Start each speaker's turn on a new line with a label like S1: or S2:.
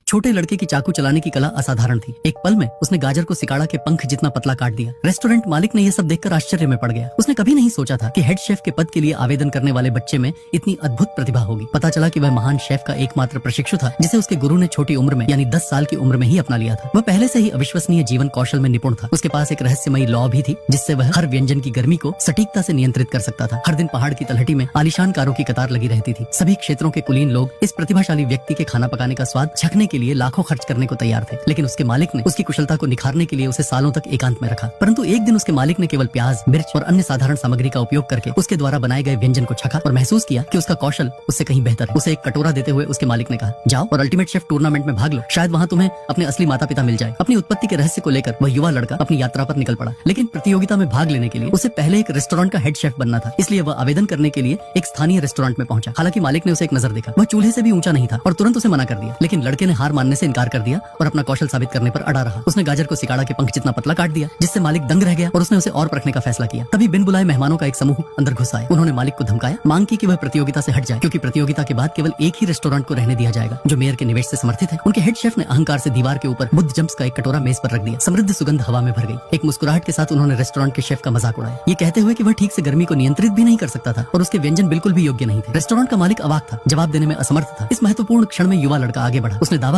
S1: छोटे लड़के की चाकू चलाने की कला असाधारण थी। एक पल में उसने गाजर को सिकाड़ा के पंख जितना पतला काट दिया। रेस्टोरेंट मालिक ने यह सब देखकर आश्चर्य में पड़ गया। उसने कभी नहीं सोचा था कि हेड शेफ के पद के लिए आवेदन करने वाले बच्चे में इतनी अद्भुत प्रतिभा होगी। पता चला कि वह महान शेफ का एकमात्र प्रशिक्षु था, जिसे उसके गुरु ने छोटी उम्र में यानी 10 साल की उम्र में ही अपना लिया था। वह पहले से ही अविश्वसनीय जीवन कौशल में निपुण था। उसके पास एक रहस्यमयी लॉ भी थी, जिससे वह हर व्यंजन की गर्मी को सटीकता से नियंत्रित कर सकता था। हर दिन पहाड़ की तलहटी में आलीशान कारों की कतार लगी रहती थी। सभी क्षेत्रों के कुलीन लोग इस प्रतिभाशाली व्यक्ति के खाना पकाने का स्वाद चखने के लिए लाखों खर्च करने को तैयार थे। लेकिन उसके मालिक ने उसकी कुशलता को निखारने के लिए उसे सालों तक एकांत में रखा। परंतु एक दिन उसके मालिक ने केवल प्याज, मिर्च और अन्य साधारण सामग्री का उपयोग करके उसके द्वारा बनाए गए व्यंजन को चखा और महसूस किया कि उसका कौशल उससे कहीं बेहतर है। उसे एक कटोरा देते हुए उसके मालिक ने कहा, जाओ और अल्टीमेट शेफ टूर्नामेंट में भाग लो, शायद वहाँ तुम्हें अपने असली माता पिता मिल जाए। अपनी उत्पत्ति के रहस्य को लेकर वह युवा लड़का अपनी यात्रा पर निकल पड़ा। लेकिन प्रतियोगिता में भाग लेने के लिए उसे पहले एक रेस्टोरेंट का हेड शेफ बनना था, इसलिए वह आवेदन करने के लिए एक स्थानीय रेस्टोरेंट में पहुंचा। हालांकि मालिक ने उसे एक नजर देखा। वह चूल्हे से भी ऊंचा नहीं था और तुरंत उसे मना कर दिया। लेकिन लड़के ने हार मानने से इनकार कर दिया और अपना कौशल साबित करने पर अड़ा रहा। उसने गाजर को सिकाड़ा के पंख जितना पतला काट दिया, जिससे मालिक दंग रह गया और उसने उसे और परखने का फैसला किया। तभी बिन बुलाए मेहमानों का एक समूह अंदर घुस आया। उन्होंने मालिक को धमकाया, मांग की कि वह प्रतियोगिता से हट जाए, क्योंकि प्रतियोगिता के बाद केवल एक ही रेस्टोरेंट को रहने दिया जाएगा जो मेयर के निवेश से समर्थित है। उनके हेड शेफ ने अहंकार से दीवार के ऊपर बुद्ध जम्प्स का एक कटोरा मेज पर रख दिया। समृद्ध सुगंध हवा में भर गई। एक मुस्कुराहट के साथ उन्होंने रेस्टोरेंट के शेफ का मजाक उड़ाया, ये कहते हुए कि वह ठीक से गर्मी को नियंत्रित भी नहीं कर सकता था और उसके व्यंजन बिल्कुल भी योग्य नहीं थे। रेस्टोरेंट का मालिक अवाक था, जवाब देने में असमर्थ था। इस महत्वपूर्ण क्षण में युवा लड़का आगे बढ़ा। उसने दावा